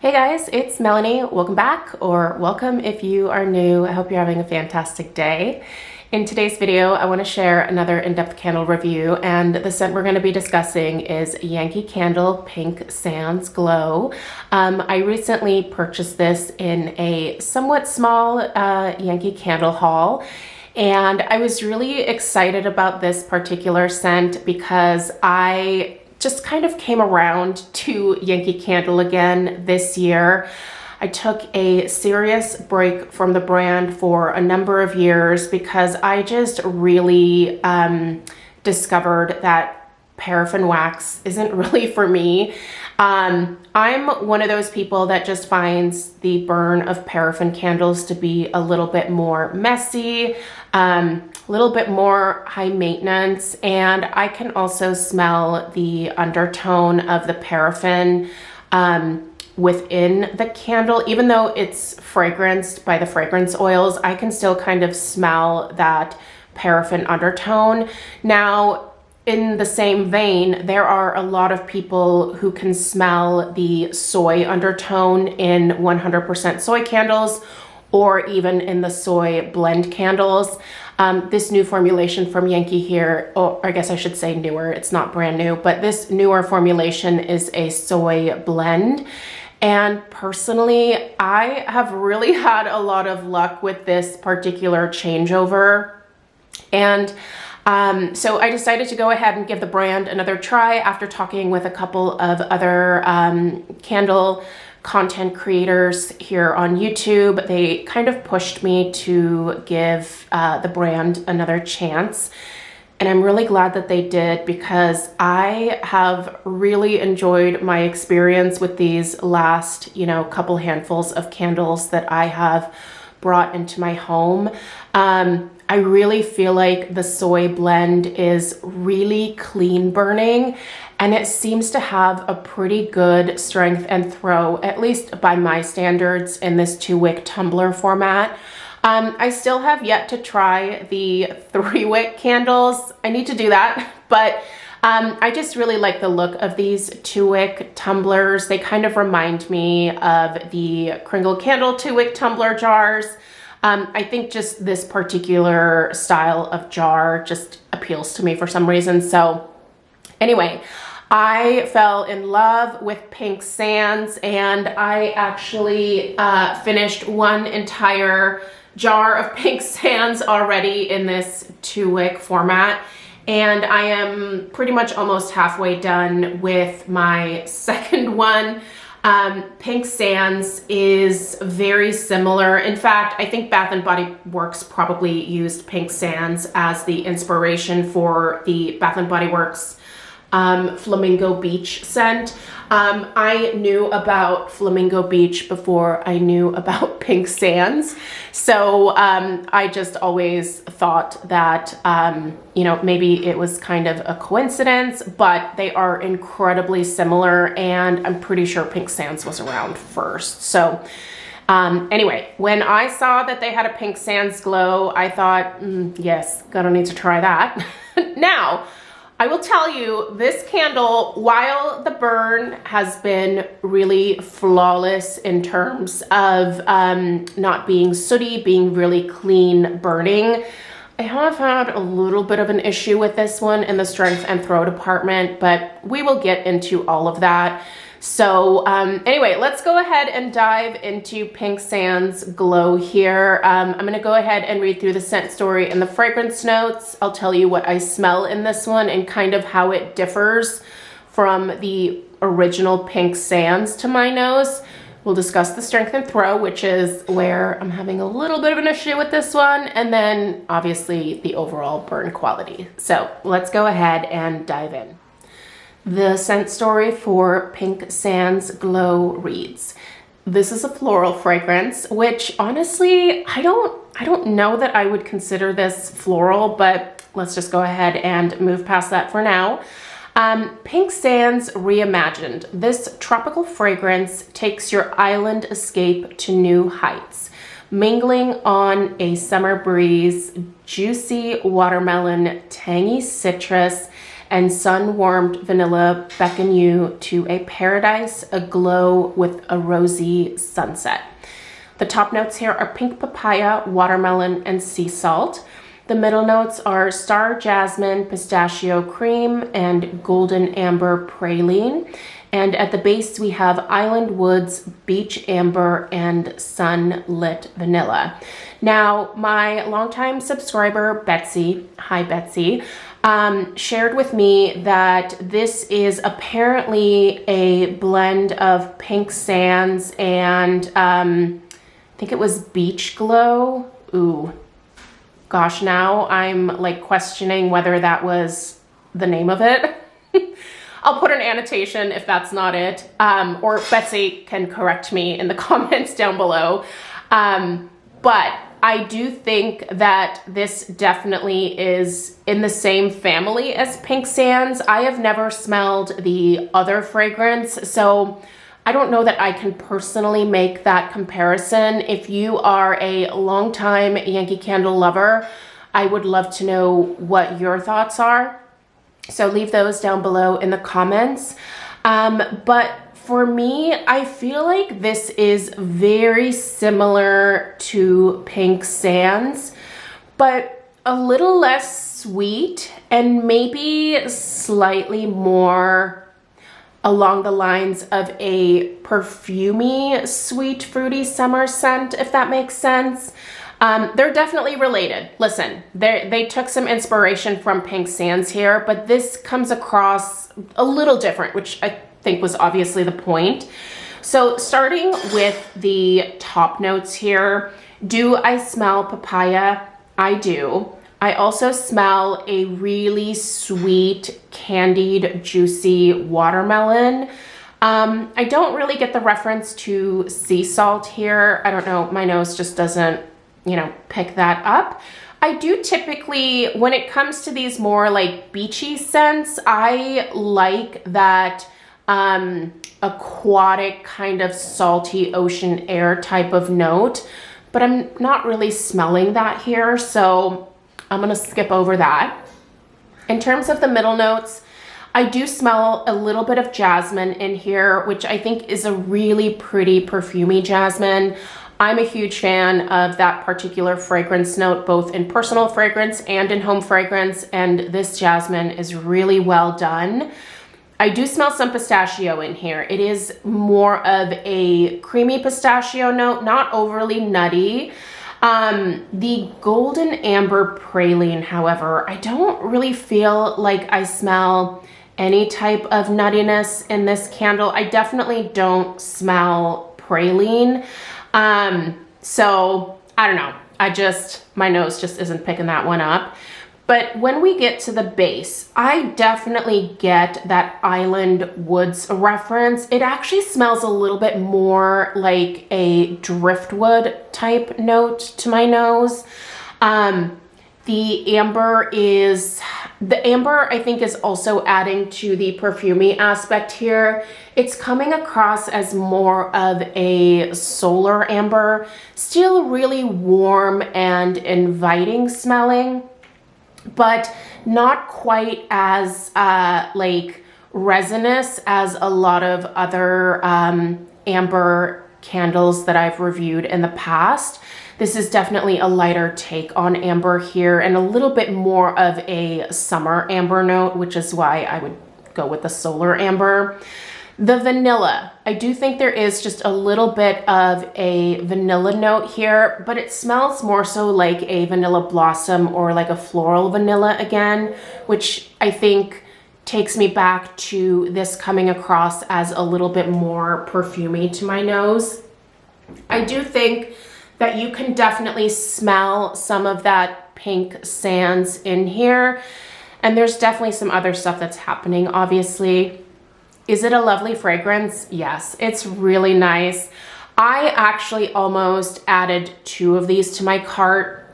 Hey guys, it's Melanie. Welcome back, or welcome if you are new. I hope you're having a fantastic day. In today's video, I want to share another in-depth candle review, and the scent we're going to be discussing is Yankee Candle Pink Sands Glow. I recently purchased this in a somewhat small Yankee candle haul, and I was really excited about this particular scent because I just kind of came around to Yankee Candle again this year. I took a serious break from the brand for a number of years because I just really discovered that paraffin wax isn't really for me. I'm one of those people that just finds the burn of paraffin candles to be a little bit more messy, a little bit more high maintenance, and I can also smell the undertone of the paraffin within the candle. Even though it's fragranced by the fragrance oils, I can still kind of smell that paraffin undertone. Now, in the same vein, there are a lot of people who can smell the soy undertone in 100% soy candles, or even in the soy blend candles. This new formulation from Yankee here, or I guess I should say newer, it's not brand new, but this newer formulation is a soy blend. And personally, I have really had a lot of luck with this particular changeover. And so I decided to go ahead and give the brand another try after talking with a couple of other candle content creators here on YouTube. They kind of pushed me to give the brand another chance. And I'm really glad that they did because I have really enjoyed my experience with these last, couple handfuls of candles that I have brought into my home. I really feel like the soy blend is really clean burning, and it seems to have a pretty good strength and throw, at least by my standards, in this 2-wick tumbler format. I still have yet to try the 3-wick candles. I need to do that, but I just really like the look of these 2-wick tumblers. They kind of remind me of the Kringle Candle 2-wick tumbler jars. I think just this particular style of jar just appeals to me for some reason. So anyway, I fell in love with Pink Sands, and I actually finished one entire jar of Pink Sands already in this 2-wick format. And I am pretty much almost halfway done with my second one. Pink Sands is very similar. In fact, I think Bath & Body Works probably used Pink Sands as the inspiration for the Bath & Body Works Flamingo Beach scent. I knew about Flamingo Beach before I knew about Pink Sands. So I just always thought that, maybe it was kind of a coincidence, but they are incredibly similar, and I'm pretty sure Pink Sands was around first. So anyway, when I saw that they had a Pink Sands Glow, I thought, yes, gonna need to try that. Now, I will tell you, this candle, while the burn has been really flawless in terms of not being sooty, being really clean burning, I have had a little bit of an issue with this one in the strength and throw department, but we will get into all of that. So anyway, let's go ahead and dive into Pink Sands Glow here. I'm going to go ahead and read through the scent story and the fragrance notes. I'll tell you what I smell in this one and kind of how it differs from the original Pink Sands to my nose. We'll discuss the strength and throw, which is where I'm having a little bit of an issue with this one, and then obviously the overall burn quality. So let's go ahead and dive in. The scent story for Pink Sands Glow reads, this is a floral fragrance, which honestly, I don't know that I would consider this floral, but let's just go ahead and move past that for now. Pink Sands Reimagined. This tropical fragrance takes your island escape to new heights, mingling on a summer breeze, juicy watermelon, tangy citrus, and sun-warmed vanilla beckon you to a paradise aglow with a rosy sunset. The top notes here are pink papaya, watermelon, and sea salt. The middle notes are star jasmine, pistachio cream, and golden amber praline. And at the base, we have island woods, beach amber, and sunlit vanilla. Now, my longtime subscriber, Betsy, hi Betsy, shared with me that this is apparently a blend of pink sands and I think it was beach glow. Ooh. Gosh, now I'm like questioning whether that was the name of it. I'll put an annotation if that's not it, or Betsy can correct me in the comments down below. But I do think that this definitely is in the same family as Pink Sands. I have never smelled the other fragrance, so I don't know that I can personally make that comparison. If you are a longtime Yankee Candle lover, I would love to know what your thoughts are. So leave those down below in the comments. But for me, I feel like this is very similar to Pink Sands, but a little less sweet and maybe slightly more along the lines of a perfumey, sweet, fruity summer scent, if that makes sense. They're definitely related. Listen, they took some inspiration from Pink Sands here, but this comes across a little different, which I think was obviously the point. So starting with the top notes here, do I smell papaya? I do. I also smell a really sweet, candied, juicy watermelon. I don't really get the reference to sea salt here. I don't know, my nose just doesn't, pick that up. I do typically, when it comes to these more like beachy scents, I like that aquatic kind of salty ocean air type of note, but I'm not really smelling that here, so I'm gonna skip over that. In terms of the middle notes, I do smell a little bit of jasmine in here, which I think is a really pretty perfumey jasmine. I'm a huge fan of that particular fragrance note, both in personal fragrance and in home fragrance, and this jasmine is really well done. I do smell some pistachio in here. It is more of a creamy pistachio note, not overly nutty. The golden amber praline, however, I don't really feel like I smell any type of nuttiness in this candle. I definitely don't smell praline. So I don't know. My nose just isn't picking that one up. But when we get to the base, I definitely get that island woods reference. It actually smells a little bit more like a driftwood type note to my nose. The amber, I think, is also adding to the perfumey aspect here. It's coming across as more of a solar amber, still really warm and inviting smelling, but not quite as like resinous as a lot of other amber candles that I've reviewed in the past. This is definitely a lighter take on amber here and a little bit more of a summer amber note, which is why I would go with the solar amber. The vanilla, I do think there is just a little bit of a vanilla note here, but it smells more so like a vanilla blossom or like a floral vanilla again, which I think takes me back to this coming across as a little bit more perfumey to my nose. I do think that you can definitely smell some of that Pink Sands in here, and there's definitely some other stuff that's happening, obviously. Is it a lovely fragrance? Yes, it's really nice. I actually almost added 2 of these to my cart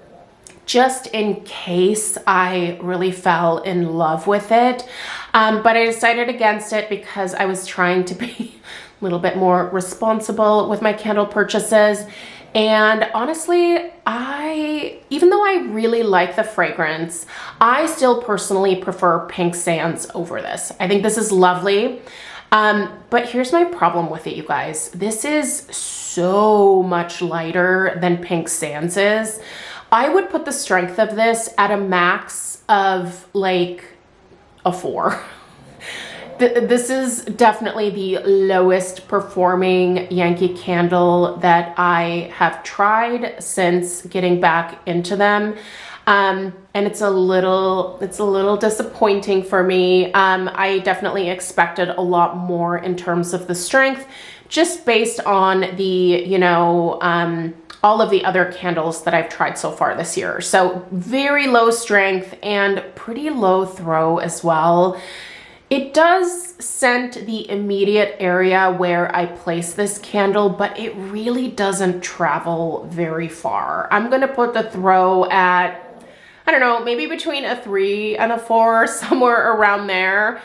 just in case I really fell in love with it. But I decided against it because I was trying to be a little bit more responsible with my candle purchases. And honestly, even though I really like the fragrance, I still personally prefer Pink Sands over this. I think this is lovely. But here's my problem with it, you guys. This is so much lighter than Pink Sands is. I would put the strength of this at a max of like a 4. This is definitely the lowest performing Yankee candle that I have tried since getting back into them. And it's a little disappointing for me. I definitely expected a lot more in terms of the strength, just based on the, all of the other candles that I've tried so far this year. So very low strength and pretty low throw as well. It does scent the immediate area where I place this candle, but it really doesn't travel very far. I'm gonna put the throw at, I don't know, maybe between a 3 and a 4, somewhere around there.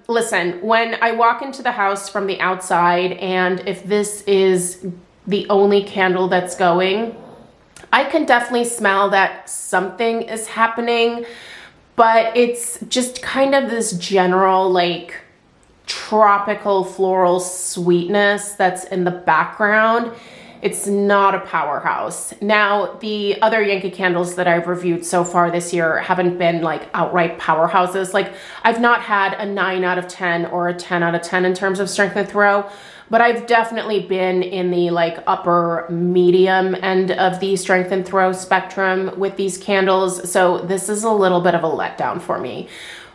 Listen, when I walk into the house from the outside, and if this is the only candle that's going, I can definitely smell that something is happening. But it's just kind of this general like tropical floral sweetness that's in the background. It's not a powerhouse. Now, the other Yankee candles that I've reviewed so far this year haven't been like outright powerhouses. Like I've not had a 9 out of 10 or a 10 out of 10 in terms of strength and throw, but I've definitely been in the like upper medium end of the strength and throw spectrum with these candles. So this is a little bit of a letdown for me.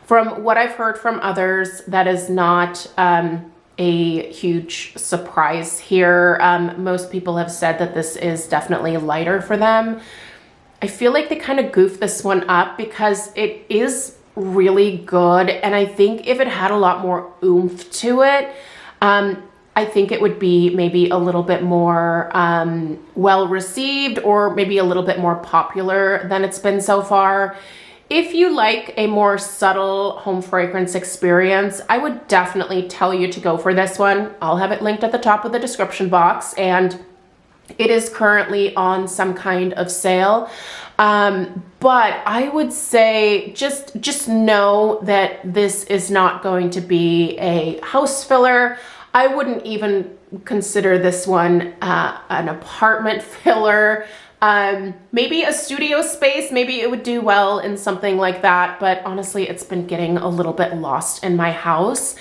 From what I've heard from others, that is not a huge surprise here. Most people have said that this is definitely lighter for them. I feel like they kind of goofed this one up because it is really good. And I think if it had a lot more oomph to it, I think it would be maybe a little bit more well received, or maybe a little bit more popular than it's been so far. If you like a more subtle home fragrance experience, I would definitely tell you to go for this one. I'll have it linked at the top of the description box, and it is currently on some kind of sale. But I would say just know that this is not going to be a house filler. I wouldn't even consider this one an apartment filler. Maybe a studio space, maybe it would do well in something like that, but honestly, it's been getting a little bit lost in my house.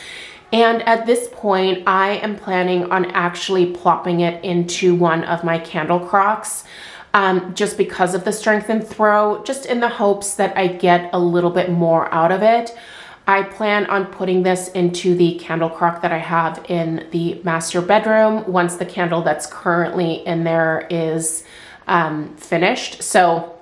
And at this point, I am planning on actually plopping it into one of my candle crocks, just because of the strength and throw, just in the hopes that I get a little bit more out of it. I plan on putting this into the candle crock that I have in the master bedroom once the candle that's currently in there is finished. So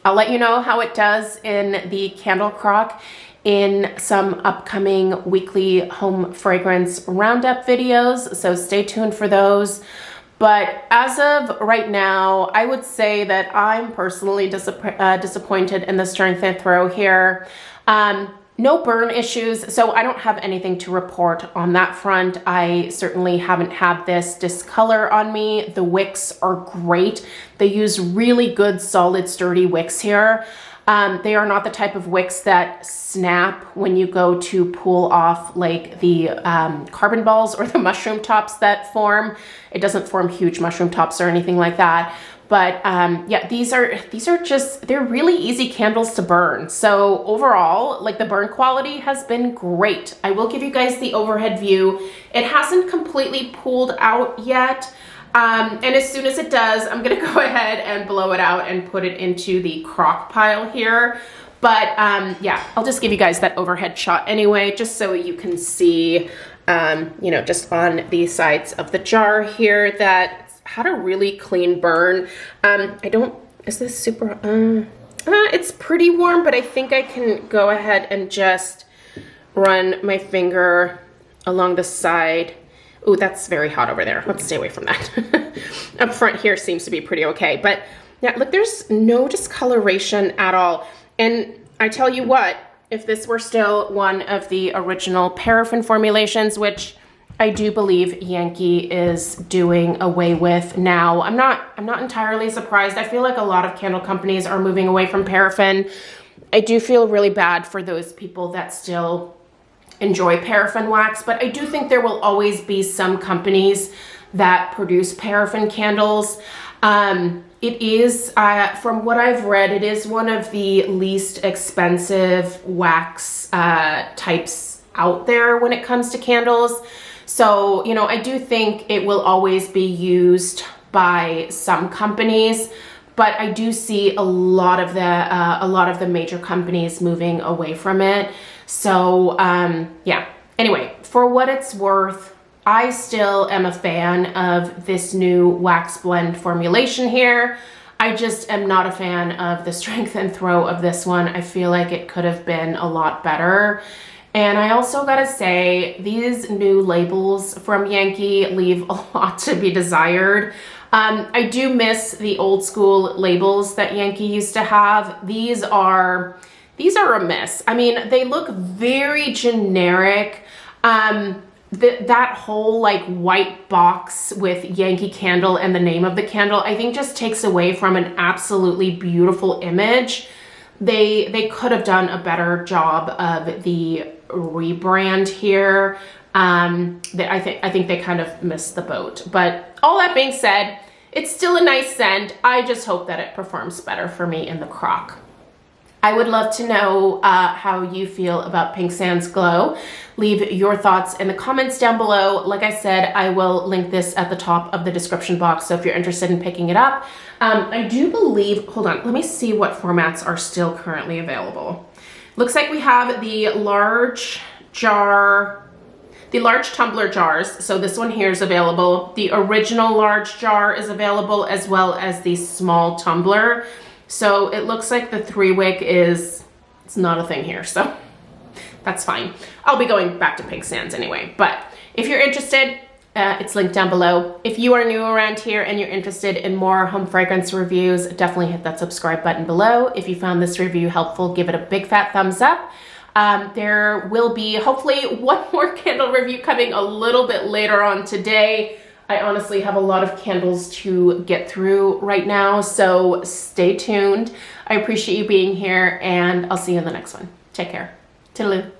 I'll let you know how it does in the candle crock in some upcoming weekly home fragrance roundup videos. So stay tuned for those. But as of right now, I would say that I'm personally disappointed in the strength and throw here. No burn issues, so I don't have anything to report on that front. I certainly haven't had this discolor on me. The wicks are great. They use really good, solid, sturdy wicks here. They are not the type of wicks that snap when you go to pull off like the carbon balls or the mushroom tops that form. It doesn't form huge mushroom tops or anything like that. But yeah, these are just, they're really easy candles to burn. So overall, like the burn quality has been great. I will give you guys the overhead view. It hasn't completely pulled out yet. And as soon as it does, I'm gonna go ahead and blow it out and put it into the crock pile here. But yeah, I'll just give you guys that overhead shot anyway, just so you can see, you know, just on the sides of the jar here that had a really clean burn. Is this super, it's pretty warm, but I think I can go ahead and just run my finger along the side. Ooh, that's very hot over there. Let's stay away from that. Up front here seems to be pretty okay, but yeah, look, there's no discoloration at all. And I tell you what, if this were still one of the original paraffin formulations, which I do believe Yankee is doing away with now. I'm not entirely surprised. I feel like a lot of candle companies are moving away from paraffin. I do feel really bad for those people that still enjoy paraffin wax, but I do think there will always be some companies that produce paraffin candles. It is, from what I've read, it is one of the least expensive wax types out there when it comes to candles. So, you know, I do think it will always be used by some companies, but I do see a lot of the major companies moving away from it. So, yeah. Anyway, for what it's worth, I still am a fan of this new wax blend formulation here. I just am not a fan of the strength and throw of this one. I feel like it could have been a lot better. And I also gotta say, these new labels from Yankee leave a lot to be desired. I do miss the old school labels that Yankee used to have. These are a miss. I mean, they look very generic. That whole like white box with Yankee Candle and the name of the candle, I think just takes away from an absolutely beautiful image. They could have done a better job of the rebrand here. I think they kind of missed the boat. But all that being said, it's still a nice scent. I just hope that it performs better for me in the crock. I would love to know how you feel about Pink Sands Glow. Leave your thoughts in the comments down below. Like I said, I will link this at the top of the description box, so if you're interested in picking it up. I do believe, hold on, let me see what formats are still currently available. Looks like we have the large jar, the large tumbler jars. So this one here is available. The original large jar is available, as well as the small tumbler. So it looks like the 3-wick it's not a thing here, so that's fine. I'll be going back to Pink Sands anyway, but if you're interested, it's linked down below. If you are new around here and you're interested in more home fragrance reviews, definitely hit that subscribe button below. If you found this review helpful, give it a big fat thumbs up. There will be hopefully one more candle review coming a little bit later on today. I honestly have a lot of candles to get through right now, so stay tuned. I appreciate you being here, and I'll see you in the next one. Take care. Toodaloo.